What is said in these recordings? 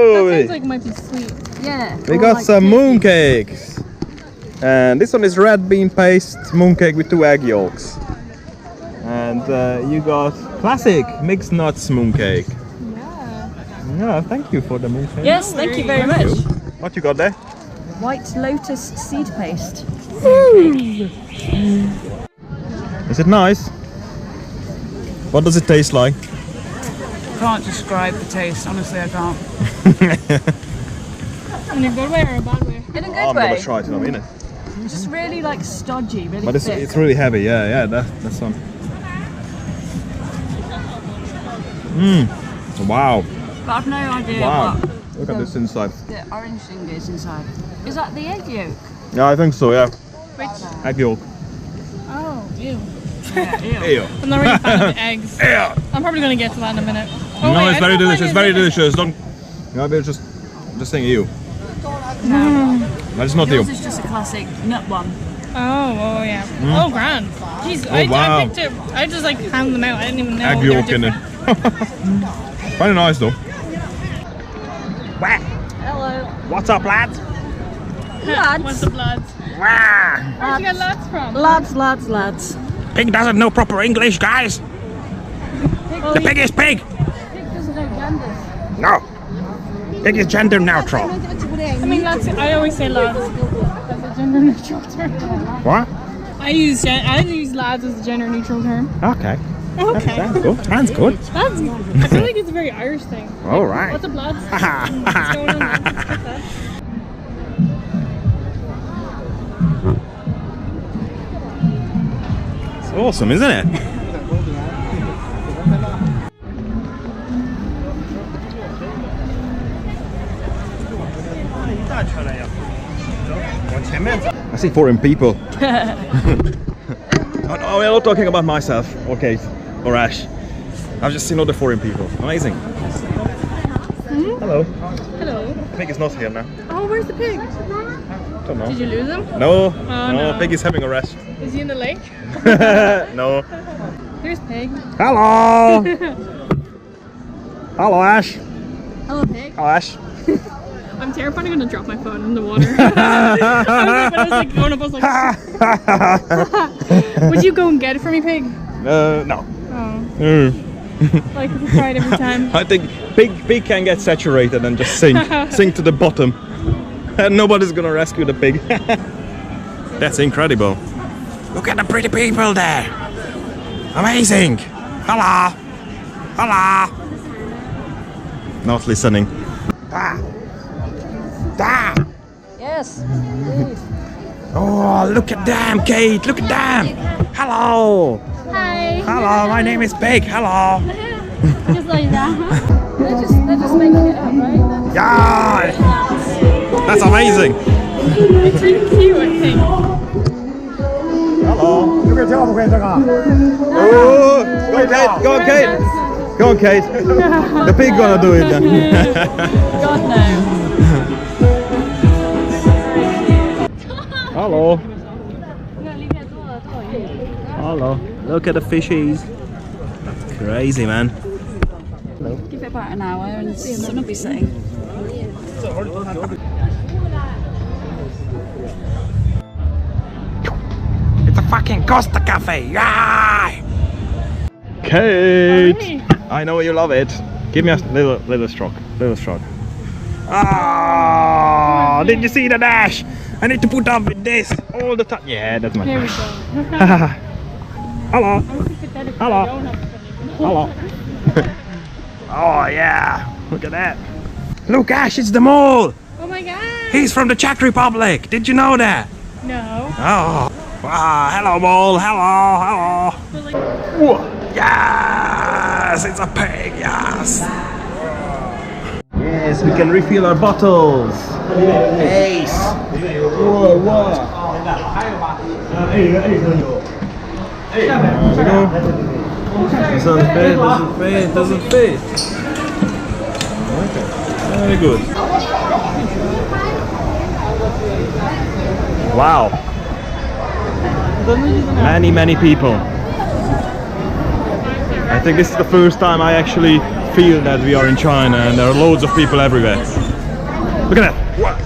Ooh, That sounds like it might be sweet. Yeah. we got some mooncakes. And this one is red bean paste mooncake with 2 egg yolks. And you got classic mixed nuts mooncake. Yeah. Yeah, thank you for the mooncake. Yes, thank you very much. What you got there? White lotus seed paste. Is it nice? What does it taste like? Can't describe the taste, honestly I can't. In a good way or a bad way? In a good I'm way. gonna try it in a minute. It's just really like stodgy, really But thick. it's really heavy, yeah, that's one. Wow. But I've no idea Wow. what Look at this inside. the orange thing is inside. Is that the egg yolk? Yeah, I think so, yeah. Which? Egg yolk. Oh, ew. Ew. I'm not really a fan of the eggs. Ew. I'm probably gonna get to that in a minute. Oh, No, wait, it's I very don't know if delicious, I very did it. delicious. Don't. You know, just saying ew. But it's not ew. Yours is just a classic nut one. Oh, yeah. Oh, grand. Jeez, wow. I picked it. I just like handed them out. I didn't even know. Egg they were yolk in it. different. Very nice though. Hello. What's up, lads? Lads. What's the lads? Where'd you get lads from? Lads. Pig doesn't know proper English, guys. The pig is pig. Pig doesn't know genders. No. Pig is gender neutral. I mean, lads. I always say lads. That's a gender neutral term. What? I use lads as a gender neutral term. Okay. Okay. Sounds good. Sounds good. Lads. I feel like it's a very Irish thing. All right. What's up, lads? What's going on, lads? Let's get that. It's awesome, isn't it? I see foreign people. Oh, no, we're not talking about myself, or Kate, or Ash. I've just seen all the foreign people. Amazing. Hello. Hello. Pig is not here now. Oh, where's the pig? Don't know. Did you lose him? No, Oh, no, no. Pig is having a rest. Is he in the lake? No. There's pig. Hello. Hello, Ash. Hello, pig. Hello, Ash. I'm terrified I'm gonna drop my phone in the water. I was like going up, I was like, would you go and get it for me, pig? No. Oh, like if you try it every time. I think pig can get saturated and just sink to the bottom, and nobody's gonna rescue the pig. That's incredible. Look at the pretty people there. Amazing. Hello. Hello. Not listening. Da. Yes. Oh, look at them, Kate. Look at them. Hello. Hi. Hello, my name is Pig. Hello. Just like that. They're just making it up, right? Yeah. That's amazing. It's really cute, I think. Hello. Oh, go on, Kate. Go on, Kate. The pig gonna do it then. God no. Hello. Hello. Look at the fishies. Crazy, man. Give it about an hour and the sun will be setting. It's a fucking Costa Cafe. Yeah. Kate. I know you love it. Give me a little stroke. Ah, did you see the dash? I need to put up with this all the time. Yeah, that's my. Here we go. Hello. I'm sympathetic, but Hello. I don't have sympathetic. Hello. Oh yeah. Look at that. Look, Ash, it's the mole. Oh my god. He's from the Czech Republic. Did you know that? No. Oh. Ah, hello, mole. Hello. But like, Yes, it's a pig. Yes. Yes, we can refill our bottles. Ace. Whoa. Doesn't fit. Okay. Very good. Wow. Many people. I think this is the first time I actually feel that we are in China and there are loads of people everywhere. Look at that! Wow.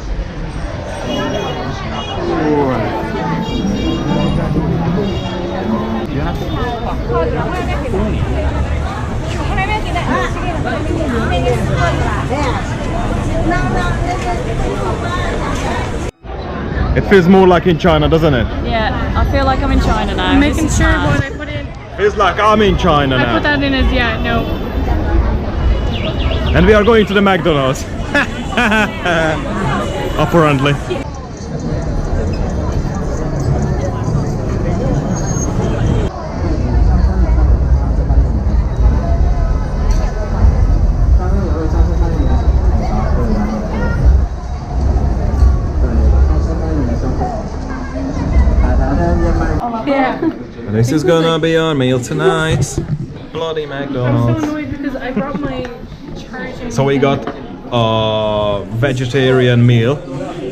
It feels more like in China, doesn't it? Yeah, I feel like I'm in China now. I'm making sure what I put in. Feels like I'm in China now. I put that in as no. And we are going to the McDonald's. Apparently. This is gonna be our meal tonight. Bloody McDonald's. I'm so annoyed because I brought my charging. So we got a vegetarian meal,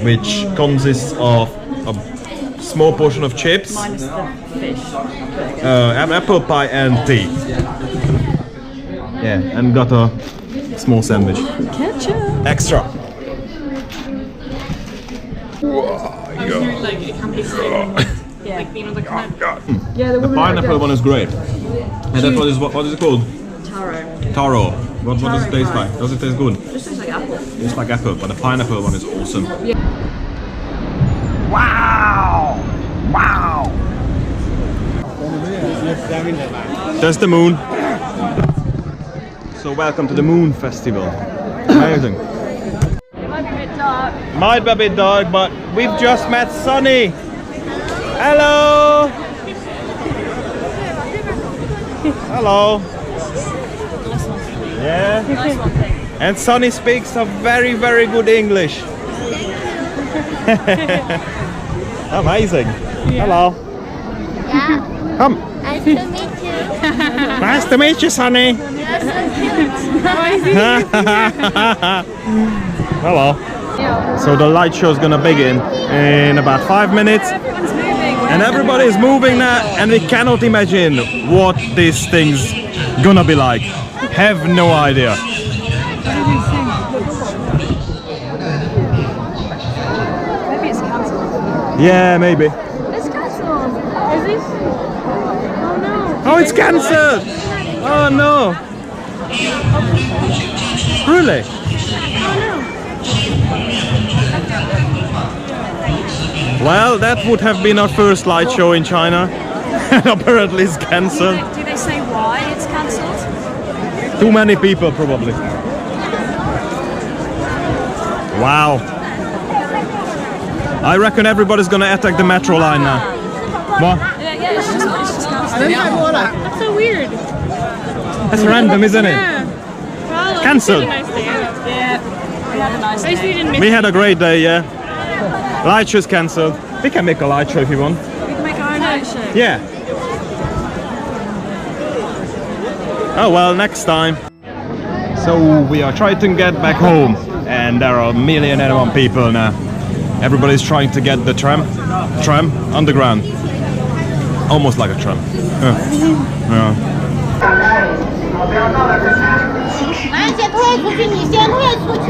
which consists of a small portion of chips, Minus the fish. an apple pie and tea. Yeah, and got a small sandwich. Ketchup. Extra. Like it can be like being on the kind of Yeah, the pineapple one is great. And that one is what is it called? Taro. Taro. What does it taste pie. like? Does it taste good? Just tastes like apple. It's like apple, but the pineapple one is awesome. Yeah. Wow! Wow! There's the moon. So welcome to the Moon Festival. Amazing. It might be a bit dark. Might be a bit dark, but we've just met Sunny. Hello! Hello! Yeah? And Sunny speaks a very, very good English. Amazing. Hello. Yeah, Come. nice to meet you. Nice to meet you, Sunny. Hello. So the light show is gonna begin in about 5 minutes. And everybody is moving now, and we cannot imagine what this thing's gonna be like. Have no idea. Maybe it's cancelled. Yeah, maybe. It's cancelled. Is it? Oh no. Oh, it's cancelled! Oh no! Really? Well, that would have been our first light show in China. Apparently it's cancelled. Do they say why it's cancelled? Too many people, probably. Wow. I reckon everybody's gonna attack the metro line now. What? Yeah, it's just cancelled. That's so weird. That's random, isn't it? Yeah. Well, like, Cancelled. Nice day out. Yeah. We had a nice I just day. didn't miss We had a great day, yeah. Light show's cancelled. We can make a light show if you want. We can make our own light show. Yeah. Oh well, next time. So we are trying to get back home, and there are 1,001 people now. Everybody's trying to get the tram underground, almost like a tram. Yeah. 俺先退出去，你先退出去。